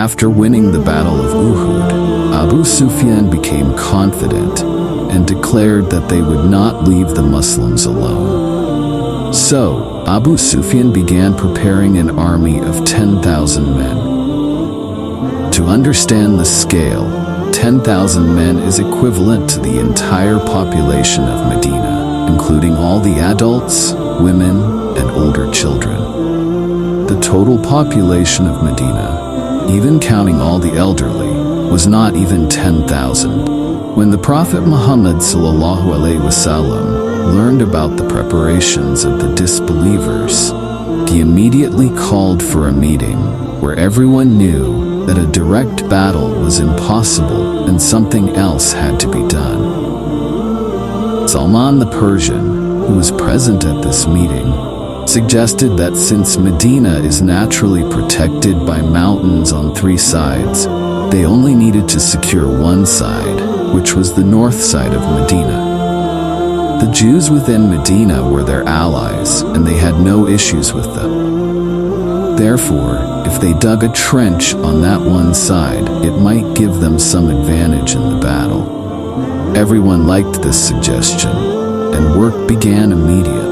After winning the Battle of Uhud, Abu Sufyan became confident and declared that they would not leave the Muslims alone. So, Abu Sufyan began preparing an army of 10,000 men. To understand the scale, 10,000 men is equivalent to the entire population of Medina, including all the adults, women, and older children. The total population of Medina, even counting all the elderly, was not even 10,000. When the Prophet Muhammad ﷺ learned about the preparations of the disbelievers, he immediately called for a meeting where everyone knew that a direct battle was impossible and something else had to be done. Salman the Persian, who was present at this meeting, suggested that since Medina is naturally protected by mountains on 3 sides, they only needed to secure one side, which was the north side of Medina. The Jews within Medina were their allies, and they had no issues with them. Therefore, if they dug a trench on that one side, it might give them some advantage in the battle. Everyone liked this suggestion, and work began immediately.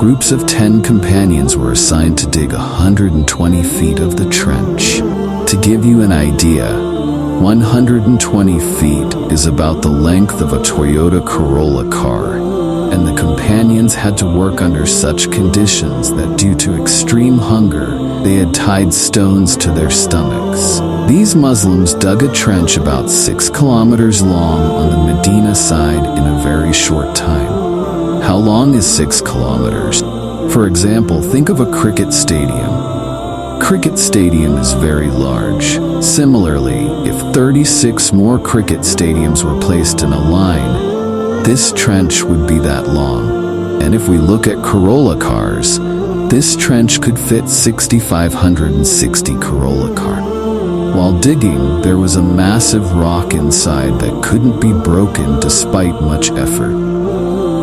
Groups of 10 companions were assigned to dig 120 feet of the trench. To give you an idea, 120 feet is about the length of a Toyota Corolla car, and the companions had to work under such conditions that due to extreme hunger, they had tied stones to their stomachs. These Muslims dug a trench about 6 kilometers long on the Medina side in a very short time. How long is 6 kilometers? For example, think of a cricket stadium. Cricket stadium is very large. Similarly, if 36 more cricket stadiums were placed in a line, this trench would be that long. And if we look at Corolla cars, this trench could fit 6,560 Corolla cars. While digging, there was a massive rock inside that couldn't be broken despite much effort.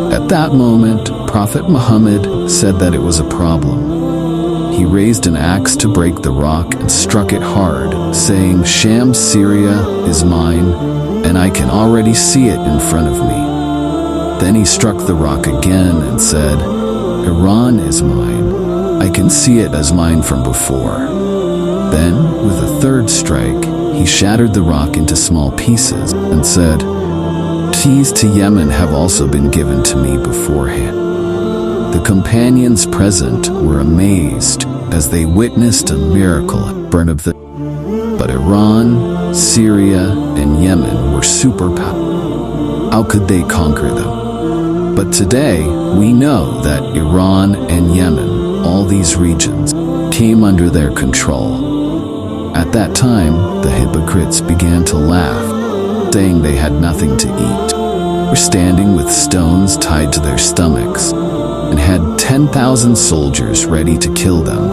At that moment, Prophet Muhammad said that it was a problem. He raised an axe to break the rock and struck it hard, saying, "Sham, Syria is mine, and I can already see it in front of me." Then he struck the rock again and said, "Iran is mine. I can see it as mine from before." Then, with a third strike, he shattered the rock into small pieces and said, "Keys to Yemen have also been given to me beforehand." The companions present were amazed as they witnessed a miracle burn of the. But Iran, Syria, and Yemen were superpowers. How could they conquer them? But today, we know that Iran and Yemen, all these regions, came under their control. At that time, the hypocrites began to laugh, saying they had nothing to eat, were standing with stones tied to their stomachs, and had 10,000 soldiers ready to kill them.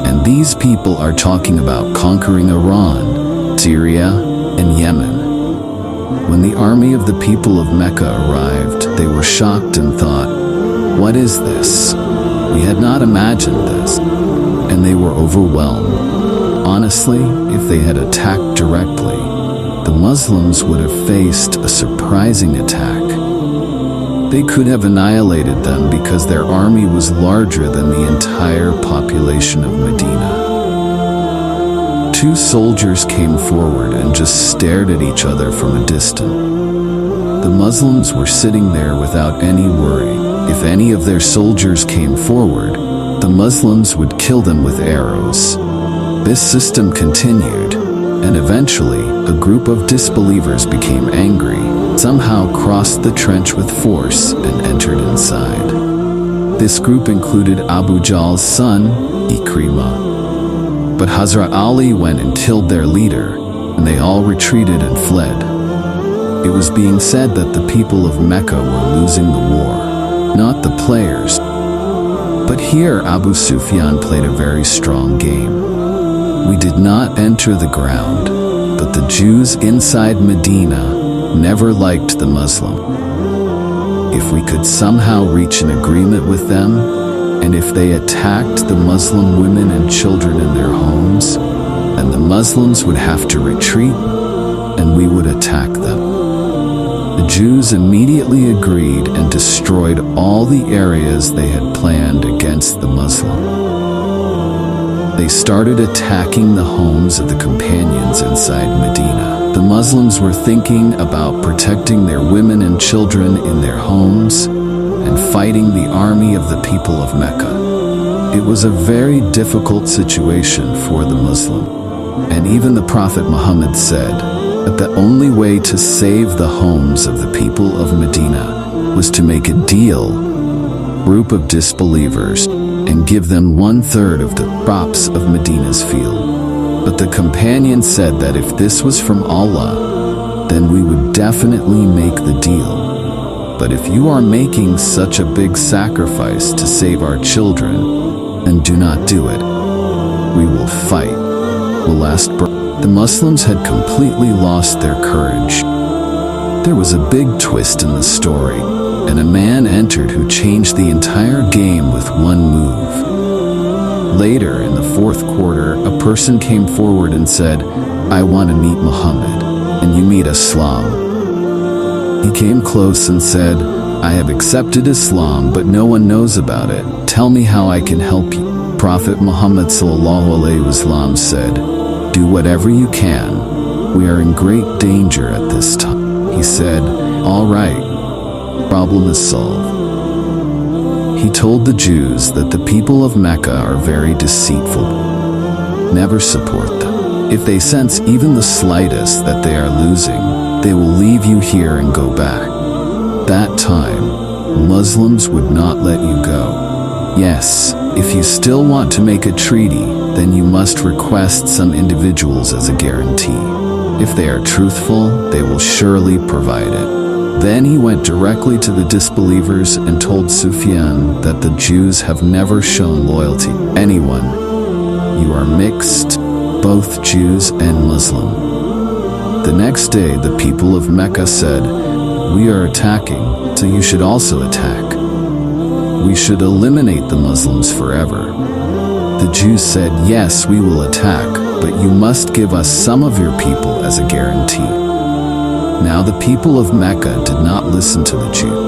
And these people are talking about conquering Iran, Syria, and Yemen. When the army of the people of Mecca arrived, they were shocked and thought, "What is this? We had not imagined this." And they were overwhelmed. Honestly, if they had attacked directly, the Muslims would have faced a surprising attack. They could have annihilated them because their army was larger than the entire population of Medina. 2 soldiers came forward and just stared at each other from a distance. The Muslims were sitting there without any worry. If any of their soldiers came forward, the Muslims would kill them with arrows. This system continued, and eventually, a group of disbelievers became angry, somehow crossed the trench with force, and entered inside. This group included Abu Jahl's son, Ikrimah. But Hazrat Ali went and killed their leader, and they all retreated and fled. It was being said that the people of Mecca were losing the war, not the players. But here Abu Sufyan played a very strong game. We did not enter the ground, but the Jews inside Medina never liked the Muslim. If we could somehow reach an agreement with them, and if they attacked the Muslim women and children in their homes, Muslims would have to retreat and we would attack them. The Jews immediately agreed and destroyed all the areas they had planned against the Muslim. They started attacking the homes of the companions inside Medina. The Muslims were thinking about protecting their women and children in their homes and fighting the army of the people of Mecca. It was a very difficult situation for the Muslim. And even the Prophet Muhammad said that the only way to save the homes of the people of Medina was to make a deal with a group of disbelievers and give them 1/3 of the crops of Medina's field. But the companion said that if this was from Allah, then we would definitely make the deal. But if you are making such a big sacrifice to save our children, then do not do it. We will fight. The Muslims had completely lost their courage. There was a big twist in the story, and a man entered who changed the entire game with one move. Later, in the 4th quarter, a person came forward and said, "I want to meet Muhammad, and you meet Islam." He came close and said, "I have accepted Islam, but no one knows about it. Tell me how I can help you." Prophet Muhammad ﷺ said, "Do whatever you can. We are in great danger at this time." He said, "All right. Problem is solved." He told the Jews that the people of Mecca are very deceitful. Never support them. If they sense even the slightest that they are losing, they will leave you here and go back. That time, Muslims would not let you go. Yes, if you still want to make a treaty, then you must request some individuals as a guarantee. If they are truthful, they will surely provide it. Then he went directly to the disbelievers and told Sufyan that the Jews have never shown loyalty to anyone. You are mixed, both Jews and Muslim. The next day, the people of Mecca said, "We are attacking, so you should also attack. We should eliminate the Muslims forever." The Jews said, "Yes, we will attack, but you must give us some of your people as a guarantee." Now the people of Mecca did not listen to the Jews.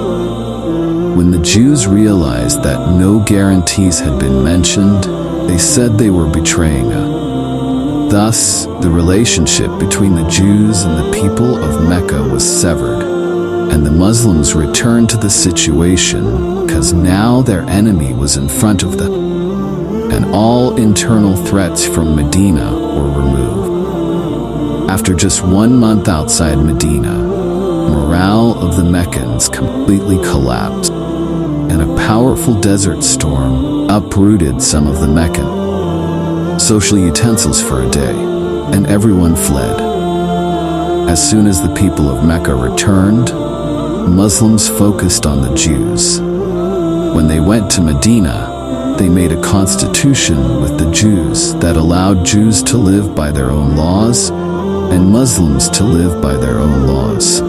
When the Jews realized that no guarantees had been mentioned, they said they were betraying us. Thus, the relationship between the Jews and the people of Mecca was severed, and the Muslims returned to the situation because now their enemy was in front of them, and all internal threats from Medina were removed. After just 1 month outside Medina, morale of the Meccans completely collapsed, and a powerful desert storm uprooted some of the Meccan social utensils for a day, and everyone fled. As soon as the people of Mecca returned, Muslims focused on the Jews. When they went to Medina, they made a constitution with the Jews that allowed Jews to live by their own laws and Muslims to live by their own laws.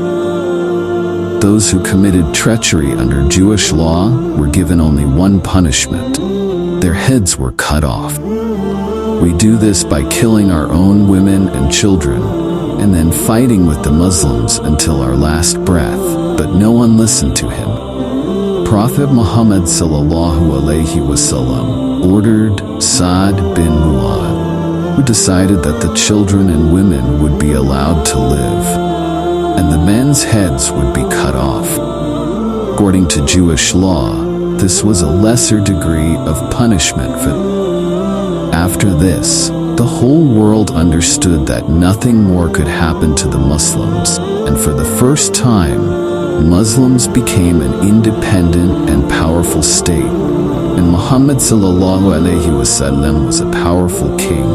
Those who committed treachery under Jewish law were given only one punishment. Their heads were cut off. We do this by killing our own women and children and then fighting with the Muslims until our last breath, but no one listened to him. Prophet Muhammad ﷺ ordered Sa'd bin Mu'adh, who decided that the children and women would be allowed to live, and the men's heads would be cut off. According to Jewish law, this was a lesser degree of punishment for them. After this, the whole world understood that nothing more could happen to the Muslims, and for the first time, Muslims became an independent and powerful state, and Muhammad ﷺ was a powerful king.